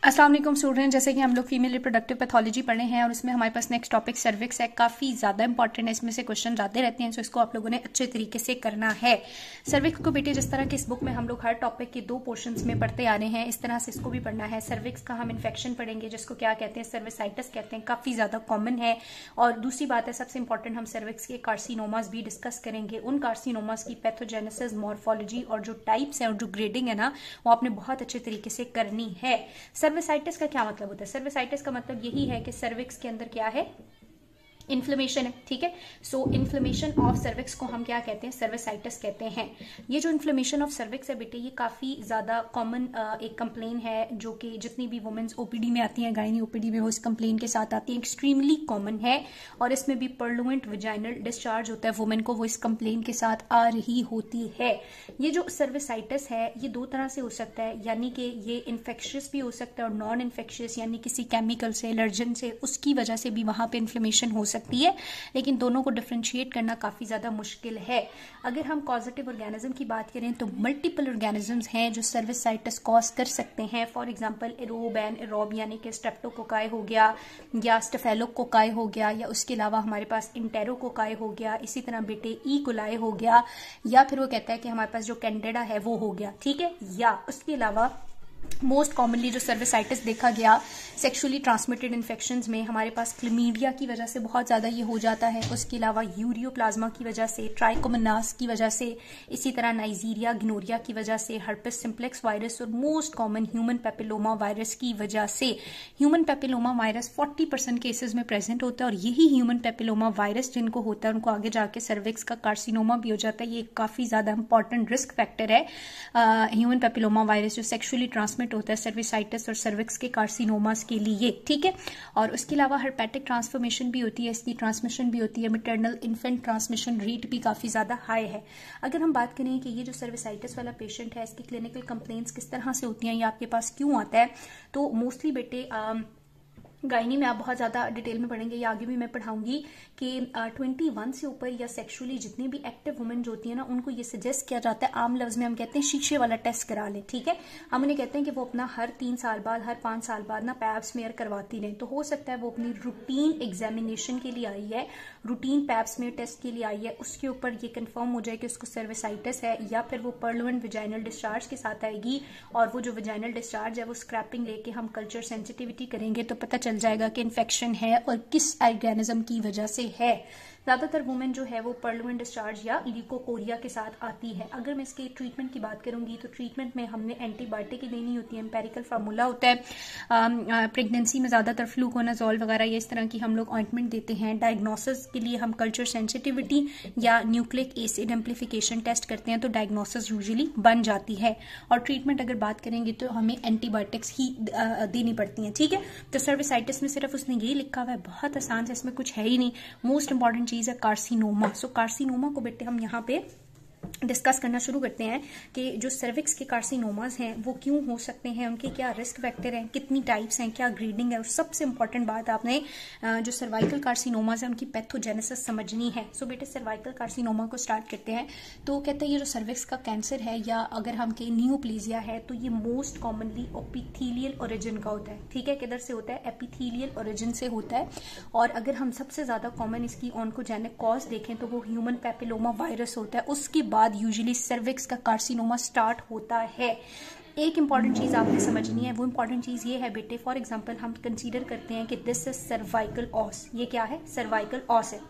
अस्सलाम वालेकुम स्टूडेंट, जैसे कि हम लोग फीमेल रिप्रोडक्टिव पैथोलॉजी पढ़े हैं और उसमें हमारे पास नेक्स्ट टॉपिक सर्विक्स है। काफ़ी ज़्यादा इंपॉर्टेंट है, इसमें से क्वेश्चन आते रहते हैं, सो इसको आप लोगों ने अच्छे तरीके से करना है। सर्विक्स को बेटे जिस तरह की इस बुक में हम लोग हर टॉपिक के 2 पोर्शंस में पढ़ते आ रहे हैं, इस तरह से इसको भी पढ़ना है। सर्विक्स का हम इन्फेक्शन पढ़ेंगे जिसको क्या कहते हैं, सर्विसाइटिस कहते हैं, काफ़ी ज़्यादा कॉमन है। और दूसरी बात है, सबसे इंपॉर्टेंट, हम सर्विक्स के कार्सिनोमास भी डिस्कस करेंगे। उन कार्सिनोमास की पैथोजेनेसिस, मॉर्फोलॉजी और जो टाइप्स हैं और जो ग्रेडिंग है ना, वो आपने बहुत अच्छे तरीके से करनी है। सर्विसाइटिस का क्या मतलब होता है? सर्विसाइटिस का मतलब यही है कि सर्विक्स के अंदर क्या है, इन्फ्लेमेशन है। ठीक है, सो इन्फ्लेमेशन ऑफ सर्विक्स को हम क्या कहते हैं, सर्विसाइटिस कहते हैं। ये जो इन्फ्लेमेशन ऑफ सर्विक्स है बेटे, ये काफी ज्यादा कॉमन एक कंप्लेन है, जो कि जितनी भी वुमेन्स ओपीडी में आती हैं, गायनी ओपीडी में, वो इस कंप्लेन के साथ आती है। एक्सट्रीमली कॉमन है और इसमें भी पर्लुएंट विजाइनल डिस्चार्ज होता है वुमेन को, वो इस कंप्लेन के साथ आ रही होती है। ये जो सर्विसाइटिस है ये 2 तरह से हो सकता है, यानी कि ये इन्फेक्शियस भी हो सकता है और नॉन इन्फेक्शियस, यानी किसी केमिकल से, एलर्जन से, उसकी वजह से भी वहां पे इन्फ्लेमेशन हो सकती है। लेकिन दोनों को डिफरेंशिएट करना काफी ज्यादा मुश्किल है। अगर हम कॉजेटिव ऑर्गेनिज्म की बात करें तो मल्टीपल ऑर्गेनिजम्स हैं जो सर्विसाइटिस कॉज कर सकते हैं। For example aerobe and aerobe, यानी कि स्ट्रेप्टोकोकाई हो गया या स्टेफेलोकोकाई हो गया, या उसके अलावा हमारे पास इंटेरोकोकाई हो गया, इसी तरह बेटे ई कोलाई हो गया, या फिर वो कहता है कि हमारे पास जो कैंडिडा है वो हो गया। ठीक है, या उसके अलावा मोस्ट कॉमनली जो सर्विसाइटिस देखा गया सेक्सुअली ट्रांसमिटेड इन्फेक्शंस में, हमारे पास क्लमीडिया की वजह से बहुत ज्यादा ये हो जाता है। उसके अलावा यूरियोप्लाज्मा की वजह से, ट्राइकोमोनास की वजह से, इसी तरह नाइजीरिया गिनोरिया की वजह से, हर्पेस सिम्प्लेक्स वायरस और most common human papilloma virus की वजह से। ह्यूमन पेपिलोमा वायरस 40% केसेस में प्रेजेंट होता है और यही ह्यूमन पेपिलोमा वायरस जिनको होता है उनको आगे जाके सर्विक्स का कार्सिनोमा भी हो जाता है। ये काफी ज्यादा इंपॉर्टेंट रिस्क फैक्टर है। ह्यूमन पेपिलोमा वायरस जो सेक्सुअली ट्रांसमिट होता है सर्विसाइटिस और सर्विक्स के कार्सिनोमास के लिए। ठीक है, और उसके अलावा हर्पेटिक ट्रांसफॉर्मेशन भी होती है, इसकी ट्रांसमिशन भी होती है। मैटरनल इन्फेंट ट्रांसमिशन रेट भी काफी ज्यादा हाई है। अगर हम बात करें कि ये जो सर्विसाइटिस वाला पेशेंट है, इसकी क्लिनिकल कंप्लेंट्स किस तरह से होती हैं या आपके पास क्यों आता है, तो मोस्टली बेटे गायनी में आप बहुत ज्यादा डिटेल में पढ़ेंगे, या आगे भी मैं पढ़ाऊंगी कि 21 से ऊपर या सेक्सुअली जितनी भी एक्टिव वुमेन जो होती है ना, उनको ये सजेस्ट किया जाता है, आम लफ्ज में हम कहते हैं शीशे वाला टेस्ट करा लें। ठीक है, हम उन्हें कहते हैं कि वो अपना हर 3 साल बाद, हर 5 साल बाद ना पैप स्मेयर करवाती रहें। तो हो सकता है वो अपनी रूटीन एग्जामिनेशन के लिए आई है, रूटीन पैप स्मेयर टेस्ट के लिए आई है, उसके ऊपर ये कंफर्म हो जाए कि उसको सर्विसाइटिस है, या फिर वो पर्लुएंट विजाइनल डिस्चार्ज के साथ आएगी और वो जो विजाइनल डिस्चार्ज है वो स्क्रैपिंग लेके हम कल्चर सेंसिटिविटी करेंगे तो पता चल जाएगा कि इन्फेक्शन है और किस ऑर्गेनिज्म की वजह से है। ज्यादातर वुमेन जो है वो पर्लुएंट डिस्चार्ज या ल्यूकोकोरिया के साथ आती है। अगर मैं इसके ट्रीटमेंट की बात करूंगी तो ट्रीटमेंट में हमने एंटीबायोटिक देनी होती है, एम्पेरिकल फार्मूला होता है। प्रेगनेंसी में ज्यादातर फ्लूकोनाजोल वगैरह या इस तरह की हम लोग ऑइंटमेंट देते हैं। डायग्नोसिस के लिए हम कल्चर सेंसिटिविटी या न्यूक्लिक एसिड एम्प्लीफिकेशन टेस्ट करते हैं, तो डायग्नोसिस यूजुअली बन जाती है। और ट्रीटमेंट अगर बात करेंगे तो हमें एंटीबायोटिक्स ही देनी पड़ती हैं। ठीक है, तो सर्विसाइटिस में सिर्फ उसने ये लिखा हुआ है, बहुत आसान से, इसमें कुछ है ही नहीं। मोस्ट इंपॉर्टेंट चीज है कार्सिनोमा। सो कार्सिनोमा को बेटे हम यहाँ पे डिस्कस करना शुरू करते हैं कि जो सर्विक्स के कार्सिनोमास हैं वो क्यों हो सकते हैं, उनके क्या रिस्क फैक्टर हैं, कितनी टाइप्स हैं, क्या ग्रेडिंग है, और सबसे इंपॉर्टेंट बात आपने जो सर्वाइकल कार्सिनोमास है उनकी पैथोजेनेसिस समझनी है। सो बेटे सर्वाइकल कार्सिनोमा को स्टार्ट करते हैं। तो कहते हैं ये जो सर्विक्स का कैंसर है, या अगर हम कहें नियोप्लेजिया है, तो ये मोस्ट कॉमनली एपिथेलियल ओरिजिन का होता है। ठीक है, किधर से होता है, एपिथेलियल ओरिजिन से होता है। और अगर हम सबसे ज्यादा कॉमन इसकी ऑन्कोजेनिक कॉज देखें तो वो ह्यूमन पेपिलोमा वायरस होता है, उसके बाद यूजुअली सर्विक्स का कार्सिनोमा स्टार्ट होता है। एक इंपॉर्टेंट चीज आपने समझनी है, वो इंपॉर्टेंट चीज ये है बेटे, फॉर एग्जांपल हम कंसीडर करते हैं कि दिस इज सर्वाइकल ऑस। ये क्या है, सर्वाइकल ऑस है।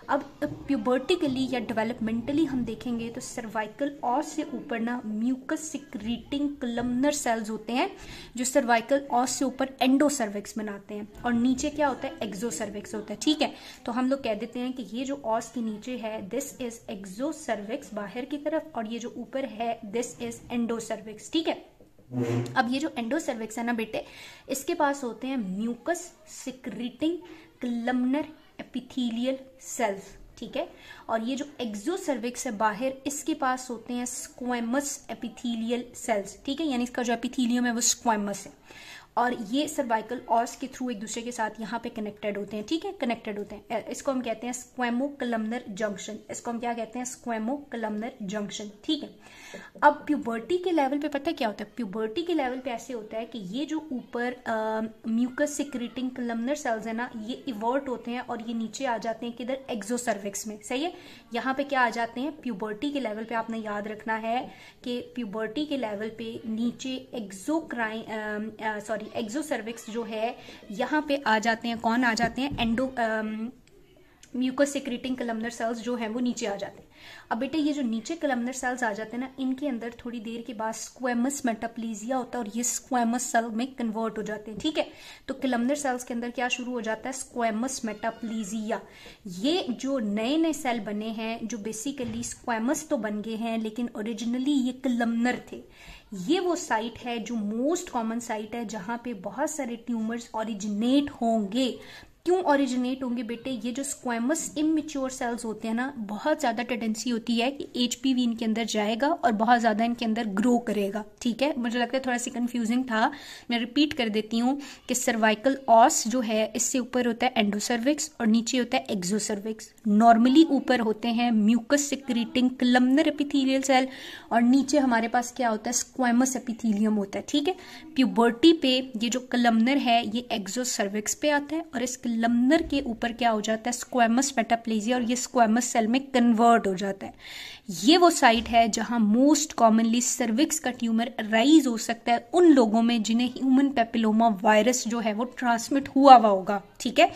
अब प्यूबर्टिकली या डेवलपमेंटली हम देखेंगे तो सर्वाइकल ऑस से ऊपर ना म्यूकस सिक्रीटिंग कलमनर सेल्स होते हैं जो सर्वाइकल ऑस से ऊपर एंडोसर्विक्स बनाते हैं, और नीचे क्या होता है, एक्सोसर्विक्स होता है। ठीक है, तो हम लोग कह देते हैं कि ये जो ऑस के नीचे है दिस इज एक्सोसर्विक्स बाहर की तरफ, और ये जो ऊपर है दिस इज एंडोसर्विक्स। ठीक है, अब ये जो एंडोसर्विक्स है ना बेटे, इसके पास होते हैं mucus secreting columnar epithelial cells. ठीक है, और ये जो एक्सोसर्विक्स है बाहर, इसके पास होते हैं स्क्वेमस एपिथेलियल सेल्स। ठीक है, यानी इसका जो एपिथेलियम है वो स्क्वेमस है। और ये सर्वाइकल ऑस के थ्रू एक दूसरे के साथ यहाँ पे कनेक्टेड होते हैं, ठीक है, कनेक्टेड होते हैं। इसको हम कहते हैं स्क्वेमोकलमनर जंक्शन, इसको हम क्या कहते हैं, स्क्वेमोकलमनर जंक्शन, ठीक है। अब प्यूबर्टी के लेवल पे पता है क्या होता है, प्यूबर्टी के लेवल पे ऐसे होता है कि ये जो ऊपर म्यूकस सिक्रीटिंग कलमनर सेल्स है ना, ये इवर्ट होते हैं और ये नीचे आ जाते हैं किधर, एक्सोसर्विक्स में, सही है। यहाँ पे क्या आ जाते हैं, प्यूबर्टी के लेवल पे आपने याद रखना है कि प्यूबर्टी के लेवल पे नीचे एक्सोसर्विक्स जो है यहाँ पे आ जाते हैं, कौन आ जाते हैं, म्यूकस सिक्रीटिंग कलमनर सेल्स जो हैं वो नीचे आ जाते हैं। अब बेटे ये जो नीचे कलमनर सेल्स आ जाते हैं ना, इनके अंदर थोड़ी देर के बाद स्क्वेमस मेटाप्लेजिया होता है और ये स्क्वेमस सेल में कन्वर्ट हो जाते हैं, ठीक है। तो कलमनर सेल्स के अंदर क्या शुरू हो जाता है, स्क्वेमस मेटाप्लेजिया। ये जो नए नए सेल बने हैं जो बेसिकली स्क्वेमस तो बन गए हैं लेकिन ओरिजिनली ये कलमनर थे। ये वो साइट है जो मोस्ट कॉमन साइट है जहां पे बहुत सारे ट्यूमर्स ओरिजिनेट होंगे। क्यों ओरिजिनेट होंगे बेटे, ये जो स्क्वेमस इमेच्योर सेल्स होते हैं ना, बहुत ज्यादा टेंडेंसी होती है कि एचपीवी इनके अंदर जाएगा और बहुत ज्यादा इनके अंदर ग्रो करेगा, ठीक है। मुझे लगता है थोड़ा सा कंफ्यूजिंग था, मैं रिपीट कर देती हूँ कि सर्वाइकल ऑस जो है इससे ऊपर होता है एंडोसर्विक्स और नीचे होता है एक्सोसर्विक्स। नॉर्मली ऊपर होते हैं mucus secreting columnar epithelial cell और नीचे हमारे पास क्या होता है, स्क्वेमस एपिथेलियम होता है, ठीक है। प्यूबर्टी पे ये जो कलमनर है ये एक्सोसर्विक्स पे आता है और इस कलमनर के ऊपर क्या हो जाता है, स्क्वेमस मेटाप्लेजिया, और ये स्क्वेमस सेल में कन्वर्ट हो जाता है। ये वो साइट है जहां मोस्ट कॉमनली सर्विक्स का ट्यूमर राइज हो सकता है उन लोगों में जिन्हें ह्यूमन पेपिलोमा वायरस जो है वो ट्रांसमिट हुआ होगा, ठीक है।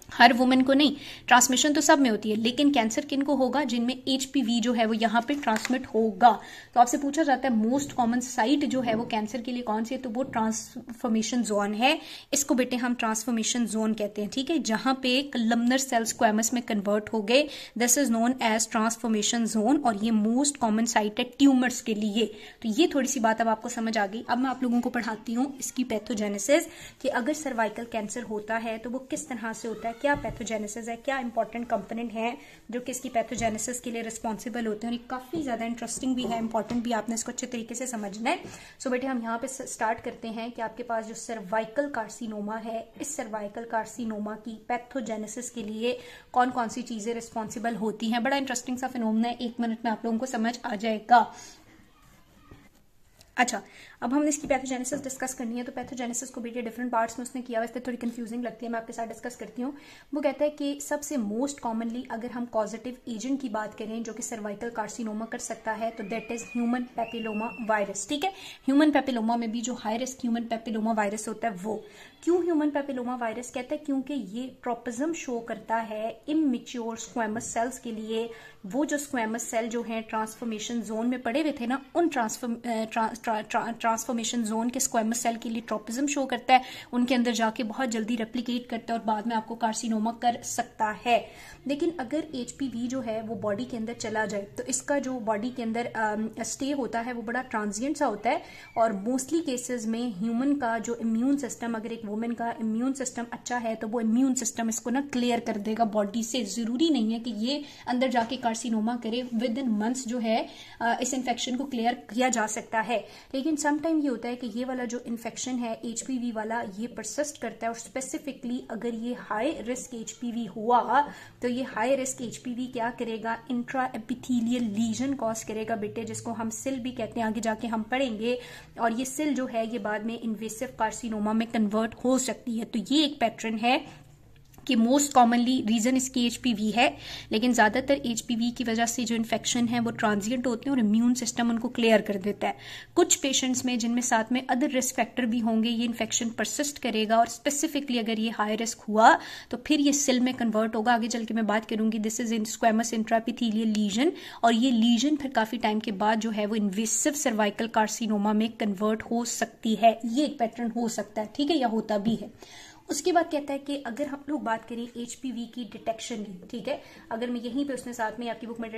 हर वुमेन को नहीं, ट्रांसमिशन तो सब में होती है, लेकिन कैंसर किन को होगा, जिनमें एचपीवी जो है वो यहाँ पे ट्रांसमिट होगा। तो आपसे पूछा जाता है मोस्ट कॉमन साइट जो है वो कैंसर के लिए कौन सी है, तो वो ट्रांसफॉर्मेशन जोन है। इसको बेटे हम ट्रांसफॉर्मेशन जोन कहते हैं, ठीक है, जहां पे कलमनर सेल स्क्वेमस में कन्वर्ट हो गए। This is known as transformation zone और ये मोस्ट कॉमन साइट है ट्यूमर्स के लिए। तो ये थोड़ी सी बात अब आपको समझ आ गई। अब मैं आप लोगों को पढ़ाती हूँ इसकी पैथोजेनेसिस, कि अगर सर्वाइकल कैंसर होता है तो वो किस तरह से होता है, क्या पैथोजेनेसिस है, क्या इंपॉर्टेंट कंपोनेंट है जो कि इसकी पैथोजेनेसिस के लिए रिस्पॉन्सिबल होते हैं। और ये काफी ज्यादा इंटरेस्टिंग भी है, इंपॉर्टेंट भी, आपने इसको अच्छे तरीके से समझना है। सो बेटे हम यहाँ पे स्टार्ट करते हैं कि आपके पास जो सर्वाइकल कार्सिनोमा है, इस सर्वाइकल कार्सिनोमा की पैथोजेनेसिस के लिए कौन कौन सी चीजें रिस्पॉन्सिबल होती हैं। बड़ा इंटरेस्टिंग सा फिनोमेना है, 1 मिनट में आप लोगों को समझ आ जाएगा। अच्छा, अब हमने इसकी पैथोजेनेसिस डिस्कस करनी है। तो पैथोजेनेसिस को बेटे डिफरेंट पार्ट्स में उसने किया, वैसे थोड़ी कंफ्यूजिंग लगती है, मैं आपके साथ डिस्कस करती हूँ। वो कहता है कि सबसे मोस्ट कॉमनली अगर हम पॉजिटिव एजेंट की बात करें जो कि सर्वाइकल कार्सिनोमा कर सकता है तो that is human papilloma virus, ठीक है। ह्यूमन पेपिलोमा में भी जो high risk human papilloma virus होता है वो। क्यों ह्यूमन पेपिलोमा वायरस कहता है, क्योंकि ये ट्रोपिज्म शो करता है इमेच्योर स्क्वेमस सेल्स के लिए। वो जो स्क्वेमस सेल जो है ट्रांसफॉर्मेशन जोन में पड़े हुए थे ना, उन ट्रांसफॉर्मेशन जोन के स्क्वेमस सेल के लिए ट्रोपिज्म शो करता है, उनके अंदर जाके बहुत जल्दी रेप्लिकेट करता है और बाद में आपको कार्सिनोमा कर सकता है। लेकिन अगर एचपीवी जो है वो बॉडी के अंदर चला जाए तो इसका जो बॉडी के अंदर स्टे होता है वो बड़ा ट्रांजिएंट सा होता है और मोस्टली केसेस में ह्यूमन का जो इम्यून सिस्टम, अगर एक वुमेन का इम्यून सिस्टम अच्छा है तो वो इम्यून सिस्टम इसको ना क्लियर कर देगा बॉडी से। जरूरी नहीं है कि ये अंदर जाके कार्सिनोमा करे, विद इन मंथ्स जो है इस इन्फेक्शन को क्लियर किया जा सकता है। लेकिन समटाइम ये होता है कि ये वाला जो इन्फेक्शन है एचपीवी वाला, ये परसिस्ट करता है और स्पेसिफिकली अगर ये हाई रिस्क एचपीवी हुआ तो ये हाई रिस्क एचपीवी क्या करेगा, इंट्रा एपिथेलियल लीजन कॉज करेगा बेटे, जिसको हम सिल भी कहते हैं, आगे जाके हम पढ़ेंगे। और ये सिल जो है ये बाद में इन्वेसिव कार्सिनोमा में कन्वर्ट हो सकती है। तो ये एक पैटर्न है कि मोस्ट कॉमनली रीजन इसकी एचपीवी है, लेकिन ज्यादातर एचपीवी की वजह से जो इन्फेक्शन है वो ट्रांजिएंट होते हैं और इम्यून सिस्टम उनको क्लियर कर देता है। कुछ पेशेंट्स में जिनमें साथ में अदर रिस्क फैक्टर भी होंगे, ये इन्फेक्शन परसिस्ट करेगा और स्पेसिफिकली अगर ये हाई रिस्क हुआ तो फिर ये सेल में कन्वर्ट होगा। आगे चल के मैं बात करूंगी, this is in squamous intraepithelial lesion, और ये लीजन फिर काफी टाइम के बाद जो है वो इन्वेसिव सर्वाइकल कार्सिनोमा में कन्वर्ट हो सकती है। ये एक पैटर्न हो सकता है, ठीक है, या होता भी है। उसके बाद कहता है कि अगर हम लोग बात करें एचपीवी की डिटेक्शन की, ठीक है, अगर मैं यहीं पे उसने साथ में आपकी बुक में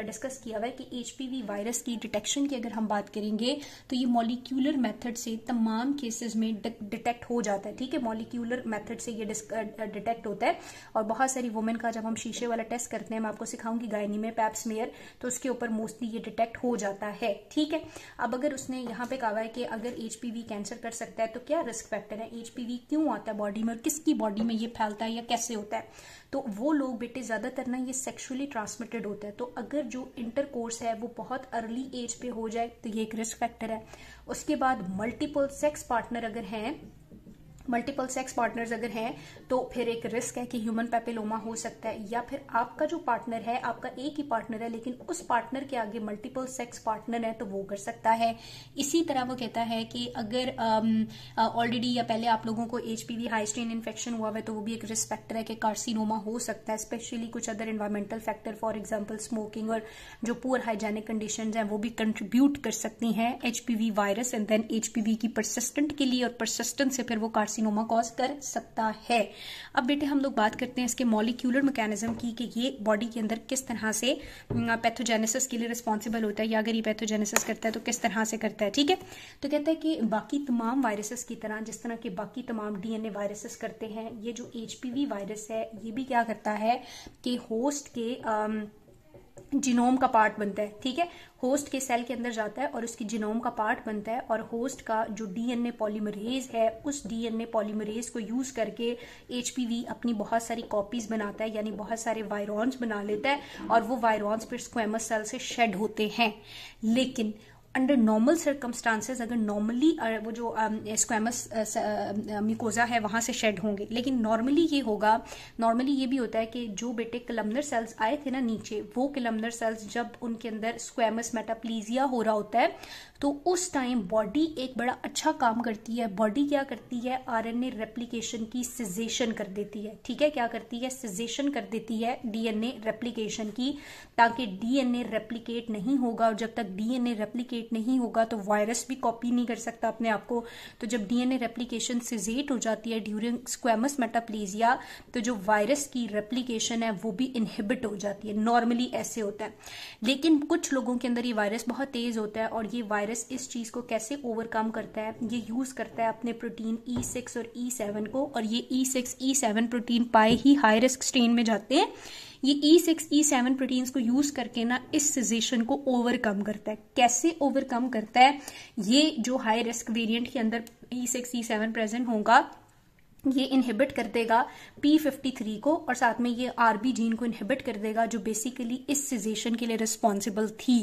डिस्कस किया हुआ है कि एचपीवी वायरस की डिटेक्शन की अगर हम बात करेंगे तो ये मॉलिक्यूलर मेथड से तमाम केसेस में डिटेक्ट हो जाता है, ठीक है, मॉलिक्यूलर मेथड से ये डिटेक्ट होता है। और बहुत सारी वुमेन का जब हम शीशे वाला टेस्ट करते हैं, मैं आपको सिखाऊंगी गायनी में पैप स्मीयर, तो उसके ऊपर मोस्टली ये डिटेक्ट हो जाता है, ठीक है। अब अगर उसने यहाँ पे कहा है कि अगर एचपीवी कैंसर कर सकता है तो क्या रिस्क फैक्टर है, एचपीवी क्यों आता है बॉडी में और किसकी बॉडी में ये फैलता है या कैसे होता है, तो वो लोग बेटे ज्यादातर ना ये सेक्सुअली ट्रांसमिटेड होता है। तो अगर जो इंटरकोर्स है वो बहुत अर्ली एज पे हो जाए तो ये एक रिस्क फैक्टर है। उसके बाद मल्टीपल सेक्स पार्टनर अगर हैं, मल्टीपल सेक्स पार्टनर्स अगर हैं तो फिर एक रिस्क है कि ह्यूमन पैपिलोमा हो सकता है। या फिर आपका जो पार्टनर है, आपका एक ही पार्टनर है लेकिन उस पार्टनर के आगे मल्टीपल सेक्स पार्टनर है तो वो कर सकता है। इसी तरह वो कहता है कि अगर ऑलरेडी या पहले आप लोगों को एचपीवी हाई स्ट्रेन इन्फेक्शन हुआ है तो वो भी एक रिस्क फैक्टर है कि कार्सिनोमा हो सकता है। स्पेशली कुछ other environmental factor, for example smoking और जो पुअर हाइजेनिक कंडीशंस हैं वो भी कंट्रीब्यूट कर सकती हैं HPV virus and then HPV की परसिस्टेंट के लिए, और परसिस्टेंट से फिर वो कार्सिनोमा कॉज कर सकता है। अब बेटे हम लोग बात करते हैं इसके मॉलिक्यूलर मैकेनिज्म की कि ये बॉडी के अंदर किस तरह से पैथोजेनेसिस के लिए रिस्पॉन्सिबल होता है, या अगर ये पैथोजेनेसिस करता है तो किस तरह से करता है, ठीक है। तो कहता है कि बाकी तमाम वायरसेस की तरह, जिस तरह के बाकी तमाम डीएनए वायरसेस करते हैं, ये जो एचपीवी वायरस है ये भी क्या करता है कि होस्ट के जीनोम का पार्ट बनता है, ठीक है, होस्ट के सेल के अंदर जाता है और उसकी जीनोम का पार्ट बनता है, और होस्ट का जो डीएनए पॉलीमरेज है उस डीएनए पॉलीमरेज को यूज करके एचपीवी अपनी बहुत सारी कॉपीज बनाता है, यानी बहुत सारे वायरॉन्स बना लेता है, और वो वायरॉन्स फिर स्क्वेमस सेल से शेड होते हैं। लेकिन अंडर नॉर्मल सर्कमस्टांसेस अगर नॉर्मली वो जो स्क्वेमस म्यूकोजा है वहां से शेड होंगे, लेकिन नॉर्मली ये होगा, नॉर्मली ये भी होता है कि जो बेटे कलमनर सेल्स आए थे ना नीचे, वो कलमनर सेल्स जब उनके अंदर स्क्वेमस मेटाप्लीजिया हो रहा होता है तो उस टाइम बॉडी एक बड़ा अच्छा काम करती है। बॉडी क्या करती है, आरएनए रेप्लिकेशन की सिजेशन कर देती है, ठीक है, क्या करती है, सिजेशन कर देती है डीएनए रेप्लिकेशन की, ताकि डीएनए रेप्लिकेट नहीं होगा, और जब तक डीएनए रेप्लिकेट नहीं होगा तो वायरस भी कॉपी नहीं कर सकता अपने आप को। तो जब डीएनए रेप्लिकेशन सिजेट हो जाती है ड्यूरिंग स्क्वेमस मेटाप्लीजिया, तो जो वायरस की रेप्लिकेशन है वो भी इनहिबिट हो जाती है। नॉर्मली ऐसे होता है, लेकिन कुछ लोगों के अंदर ये वायरस बहुत तेज होता है, और ये वायरस इस चीज को कैसे ओवरकम करता है, ये यूज करता है अपने प्रोटीन E6 और E7 को, और ये E6 E7 प्रोटीन पाए ही हाई रिस्क स्ट्रेन में जाते हैं। ये E6 E7 प्रोटीन्स को यूज करके ना इस सिजेशन को ओवरकम करता है। कैसे ओवरकम करता है, ये जो हाई रिस्क वेरिएंट के अंदर E6 E7 प्रेजेंट होगा ये इनहिबिट कर देगा P53 को, और साथ में ये आरबी जीन को इनहिबिट कर देगा जो बेसिकली इस सिजेशन के लिए रिस्पॉन्सिबल थी।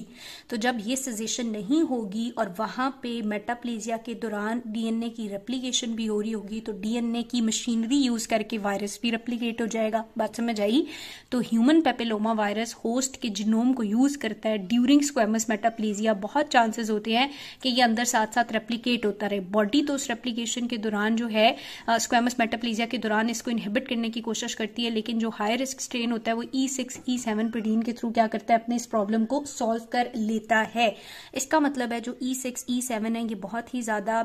तो जब ये सिजेशन नहीं होगी और वहां पे मेटाप्लेजिया के दौरान डीएनए की रेप्लिकेशन भी हो रही होगी, तो डीएनए की मशीनरी यूज करके वायरस भी रेप्लिकेट हो जाएगा। बात समझ आई। तो ह्यूमन पेपिलोमा वायरस होस्ट के जीनोम को यूज करता है ड्यूरिंग स्क्वेमस मेटाप्लेजिया। बहुत चांसेस होते हैं कि ये अंदर साथ साथ रेप्लिकेट होता रहे। बॉडी तो उस रेप्लिकेशन के दौरान जो है स्क्वेमस मेटाप्लेजिया के दौरान इसको इनहिबिट करने की कोशिश करती है, लेकिन जो हाई रिस्क स्ट्रेन होता है वो E6 E7 प्रोटीन के थ्रू क्या करता है, अपने इस प्रॉब्लम को सॉल्व कर लेता है। इसका मतलब है जो E6 E7 है ये बहुत ही ज्यादा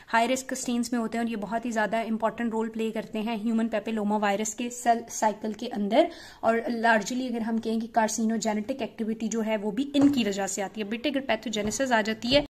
हाई रिस्क स्ट्रेन्स में होते हैं, और ये बहुत ही ज्यादा इंपॉर्टेंट रोल प्ले करते हैं ह्यूमन पेपिलोमा वायरस के सेल साइकिल के अंदर। और लार्जली अगर हम कहें कि कार्सिनोजेनेटिक एक्टिविटी जो है वो भी इनकी वजह से आती है। बेटे अगर पैथोजेनेसिस आ जाती है